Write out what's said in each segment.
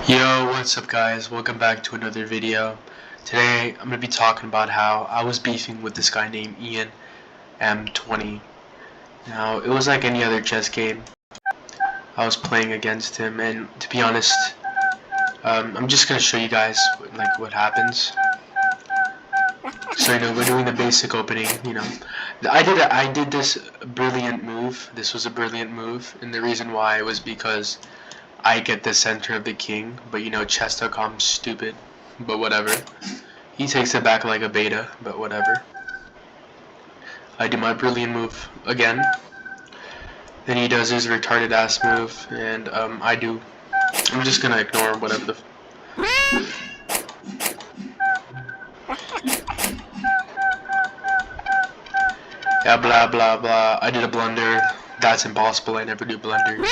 Yo, what's up guys? Welcome back to another video. Today I'm going to be talking about how I was beefing with this guy named IanM. Now, it was like any other chess game. I was playing against him, and to be honest, I'm just going to show you guys what happens. So we're doing the basic opening, I did this brilliant move. This was a brilliant move, and the reason why was because I get the center of the king, but chess.com's stupid, but whatever. He takes it back like a beta, but whatever. I do my brilliant move again. Then he does his retarded ass move, and I'm just gonna ignore whatever the yeah, blah blah blah. I did a blunder. That's impossible. I never do blunders.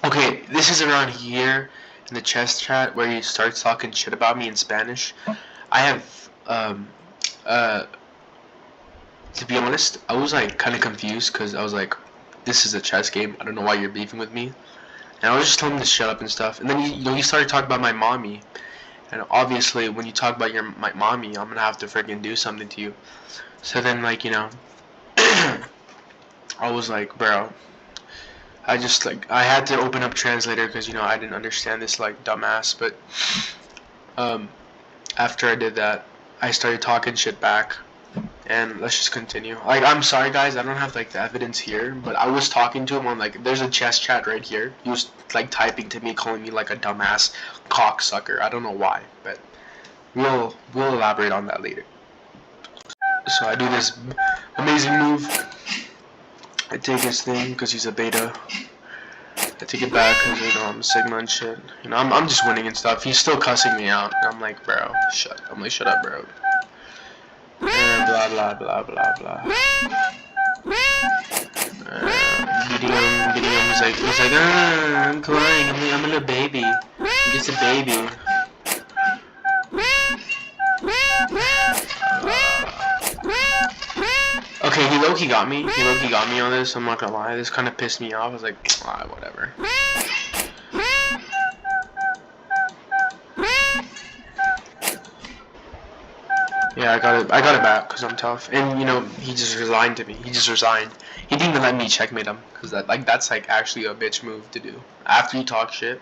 Okay, this is around here in the chess chat where he starts talking shit about me in Spanish. I have, to be honest, I was like kind of confused because I was like, this is a chess game. I don't know why you're beefing with me. And I was just telling him to shut up and stuff. And then he started talking about my mommy. And obviously, when you talk about my mommy, I'm gonna have to freaking do something to you. So then, I was like, bro. I had to open up translator because I didn't understand this dumbass. But after I did that, I started talking shit back, and let's just continue. I'm sorry guys, I don't have the evidence here, but I was talking to him on there's a chess chat right here. He was typing to me, calling me a dumbass cocksucker. I don't know why, but we'll elaborate on that later. So I do this amazing move. I take his thing because he's a beta. I take it back because I'm a Sigma and shit. I'm just winning and stuff. He's still cussing me out. I'm like, bro, shut up, bro. And blah blah blah blah blah. Getting him. He's like, I'm crying. I'm a little baby. I'm just a baby. Okay, he low-key got me. He low-key got me on this. I'm not gonna lie. This kind of pissed me off. I was like, whatever. Yeah, I got it back because I'm tough. And he just resigned to me. He just resigned. He didn't even let me checkmate him because that's actually a bitch move to do after you talk shit.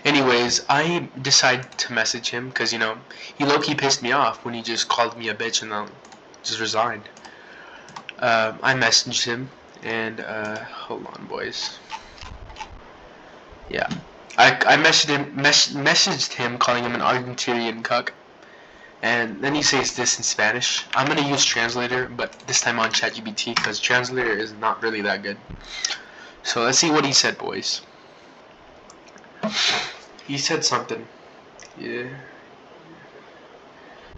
Anyways, I decided to message him because he low-key pissed me off when he just called me a bitch and then just resigned. I messaged him and hold on, boys. Yeah, I messaged him calling him an Argentinian cuck. And then he says this in Spanish. I'm gonna use translator, but this time on ChatGPT because translator is not really that good. So let's see what he said, boys. He said something. Yeah.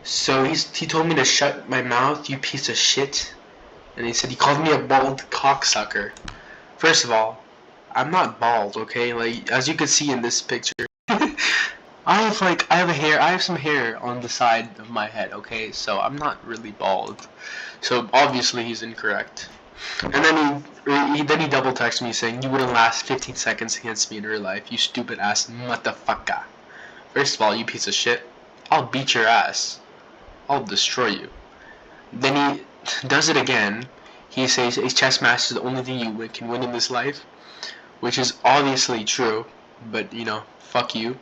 So he told me to shut my mouth, you piece of shit. And he said he called me a bald cocksucker. First of all, I'm not bald, okay? As you can see in this picture. I have some hair on the side of my head, okay? So I'm not really bald. So obviously he's incorrect. And then he double texted me saying, you wouldn't last 15 seconds against me in real life, you stupid ass motherfucker. First of all, you piece of shit, I'll beat your ass. I'll destroy you. Then he does it again. He says a chess match is the only thing you can win in this life, which is obviously true, but fuck you.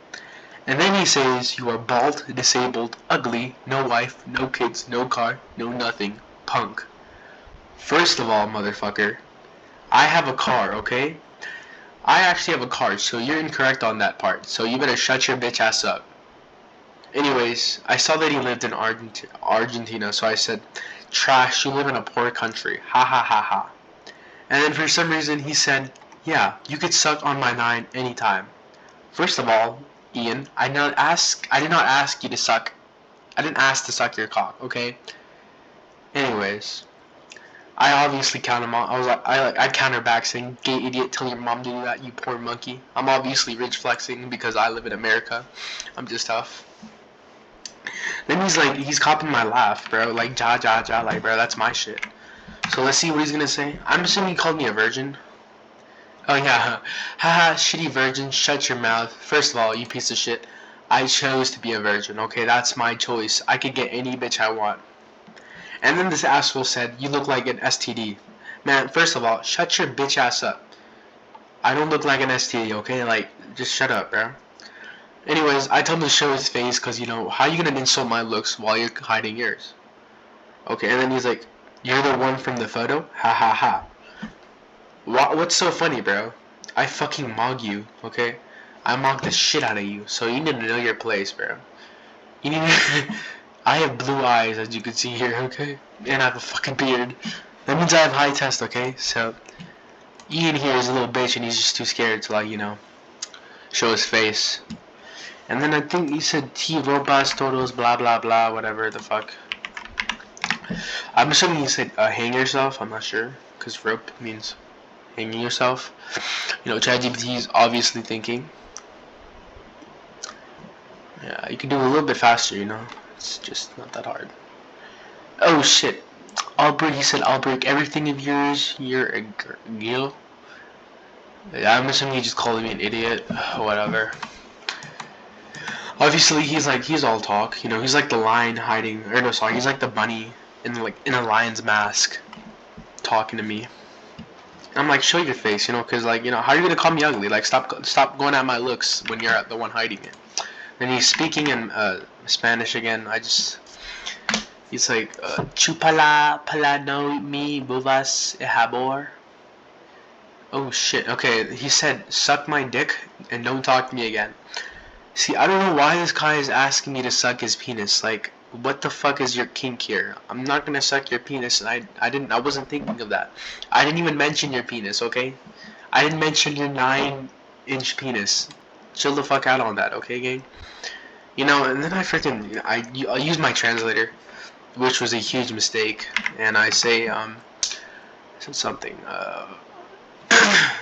And then he says you are bald, disabled, ugly, no wife, no kids, no car, no nothing, punk. First of all, motherfucker, I have a car, okay? I actually have a car, so you're incorrect on that part, so you better shut your bitch ass up. Anyways, I saw that he lived in Argentina, so I said, trash, you live in a poor country, ha ha ha ha. And then for some reason he said, yeah, you could suck on my 9 anytime. First of all, Ian, I did not ask you to suck. I didn't ask to suck your cock, okay? Anyways, I obviously count him on. I counter back saying, gay idiot, tell your mom to do that, you poor monkey. I'm obviously rich flexing because I live in America. I'm just tough. Then he's copying my laugh, bro. Ja, ja, ja, bro, that's my shit. So let's see what he's gonna say. I'm assuming he called me a virgin. Oh yeah, haha, shitty virgin, shut your mouth. First of all, you piece of shit, I chose to be a virgin, okay? That's my choice. I could get any bitch I want. And then this asshole said, you look like an STD. Man, first of all, shut your bitch ass up. I don't look like an STD, okay? Like, just shut up, bro. Anyways, I told him to show his face because, you know, how are you gonna insult my looks while you're hiding yours? Okay, and then he's like, you're the one from the photo? Ha ha ha. What's so funny, bro? I fucking mog you, okay? I mog the shit out of you, so you need to know your place, bro. You need to... I have blue eyes, as you can see here, okay? And I have a fucking beard. That means I have high test, okay? So, Ian here is a little bitch and he's just too scared to, like, you know, show his face. And then I think he said T ropas todos blah blah blah whatever the fuck. I'm assuming he said hang yourself. I'm not sure because rope means hanging yourself. You know, ChatGPT is obviously thinking. Yeah, you can do it a little bit faster. You know, it's just not that hard. Oh shit! He said I'll break everything of yours. You're a girl. Yeah, I'm assuming he just called me an idiot. Whatever. Obviously, he's all talk. You know, he's like the lion hiding, or no, sorry, he's like the bunny in a lion's mask, talking to me. And I'm like, show your face, you know, cause like, you know, how are you gonna call me ugly? Like, stop going at my looks when you're the one hiding it. And he's speaking in Spanish again. He's like, chupala pala no mi buvas ehabor. Oh shit. Okay, he said, suck my dick and don't talk to me again. See, I don't know why this guy is asking me to suck his penis. Like, what the fuck is your kink here? I'm not gonna suck your penis, and I wasn't thinking of that. I didn't even mention your penis, okay? I didn't mention your 9-inch penis. Chill the fuck out on that, okay, gang? You know, and then I use my translator, which was a huge mistake, and I say, said something,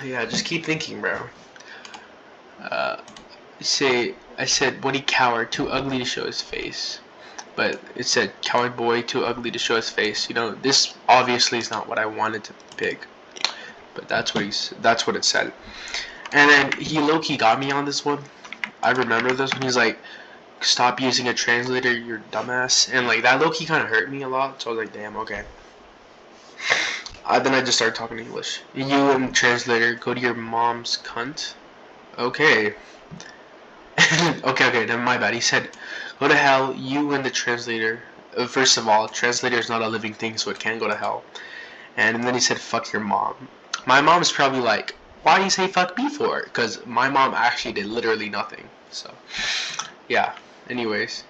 yeah, just keep thinking, bro. I said, what he coward, too ugly to show his face. But it said, coward boy, too ugly to show his face. You know, this obviously is not what I wanted to pick. But that's what it said. And then he low-key got me on this one. I remember this when he's like, stop using a translator, you dumbass. And like, that low-key kind of hurt me a lot. So I was like, damn, okay. Then I just started talking English. You and translator, go to your mom's cunt. Okay. okay, never my bad. He said, go to hell, you and the translator. First of all, translator is not a living thing, so it can go to hell. And then he said, fuck your mom. My mom is probably like, why do you say fuck me for? Because my mom actually did literally nothing. So, yeah. Anyways,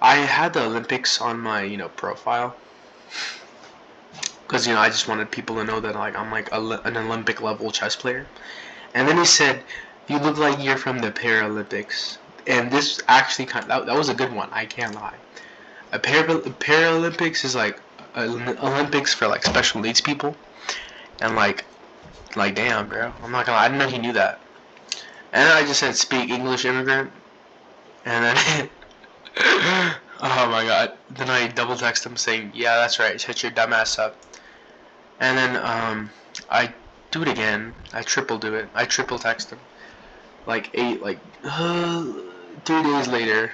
I had the Olympics on my, you know, profile. Because, you know, I just wanted people to know that, like, I'm like an Olympic level chess player. And then he said, you look like you're from the Paralympics. And this actually that was a good one, I can't lie. Paralympics is like Olympics for like special needs people. And like damn, bro. I'm not gonna lie, I didn't know he knew that. And then I just said speak English immigrant. And then oh my god. Then I double text him saying, yeah, that's right, shut your dumb ass up. And then I do it again. I triple do it. I triple text him. Like 3 days later,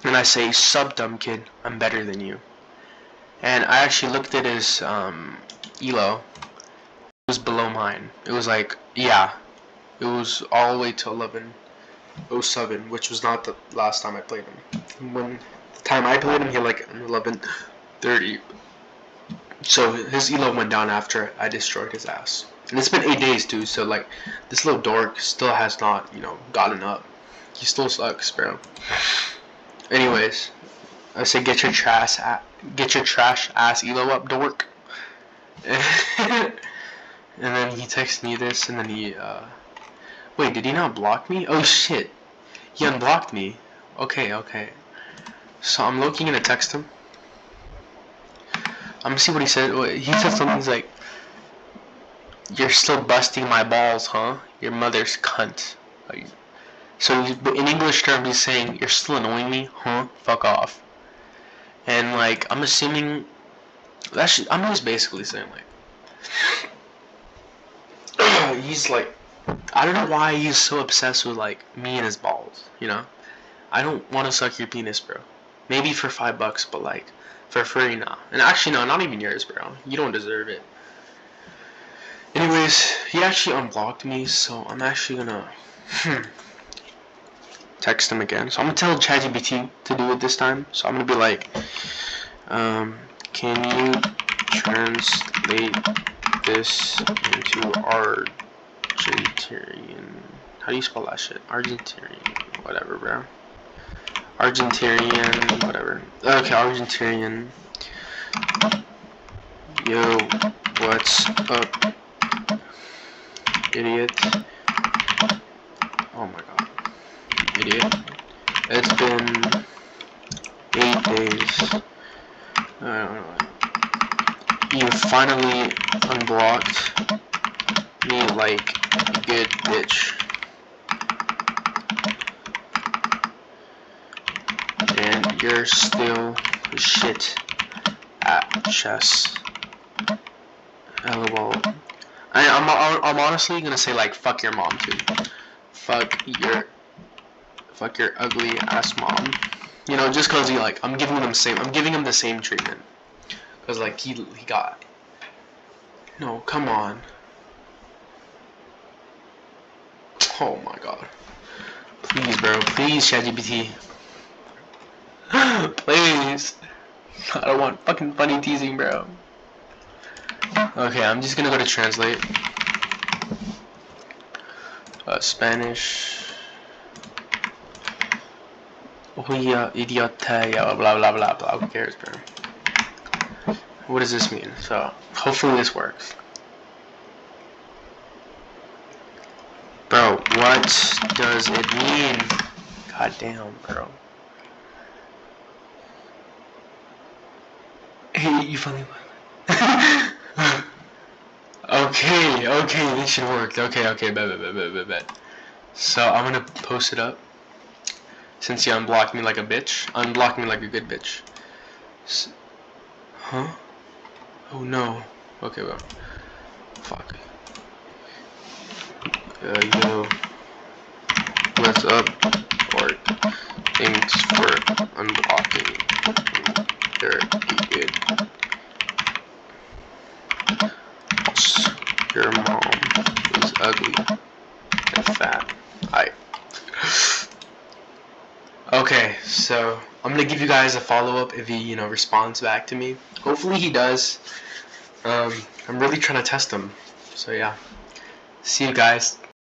and I say, sub dumb kid, I'm better than you. And I actually looked at his elo. It was below mine. It was like, yeah, it was all the way to 11:07, which was not the last time I played him. When the time I played him, he had like an 11:30. So his elo went down after I destroyed his ass. And it's been 8 days, too, so like, this little dork still has not, you know, gotten up. He still sucks, bro. Anyways, I say get your trash ass elo up, dork. And then he texted me this, and then he wait, did he not block me? Oh shit, he unblocked me. Okay. So I'm looking gonna text him. I'm gonna see what he said. He said something. He's like, "You're still busting my balls, huh? Your mother's cunt." So in English terms, he's saying, "You're still annoying me, huh? Fuck off." And like, I'm assuming I'm just basically saying like, he's like, I don't know why he's so obsessed with like me and his balls. You know, I don't want to suck your penis, bro. Maybe for $5, but like for free, nah. And actually, no, not even yours, bro. You don't deserve it. Anyways, he actually unblocked me, so I'm actually gonna text him again. So I'm gonna tell ChatGPT to do it this time. So I'm gonna be like, can you translate this into Argentinian? How do you spell that shit? Argentinian, whatever, bro. Argentinian, whatever. Okay, Argentinian. Yo, what's up, idiot? Oh my god, idiot. It's been 8 days. You finally unblocked me like a good bitch. And you're still shit at chess. LOL. I'm honestly gonna say like fuck your mom too. Fuck your ugly ass mom. You know, just cause I'm giving him the same treatment. Cause like he got. No, come on. Oh my god. Please, bro. Please, ChatGPT. Please. I don't want fucking funny teasing, bro. Okay, I'm just gonna go to translate. Spanish. Idiota, blah blah blah blah. Who cares, bro? What does this mean? So, hopefully this works. Bro, what does it mean? God damn, bro. Hey, you funny one. Okay, this should work. Okay, bet. So, I'm gonna post it up. Since you unblocked me like a bitch. Unblock me like a good bitch. Huh? Oh no. Okay, well. Fuck. Yo. What's up, Orc? Thanks for unblocking. You're good. Your mom is ugly and fat. Okay, so I'm gonna give you guys a follow-up if he, responds back to me. Hopefully he does. I'm really trying to test him. So yeah. See you guys.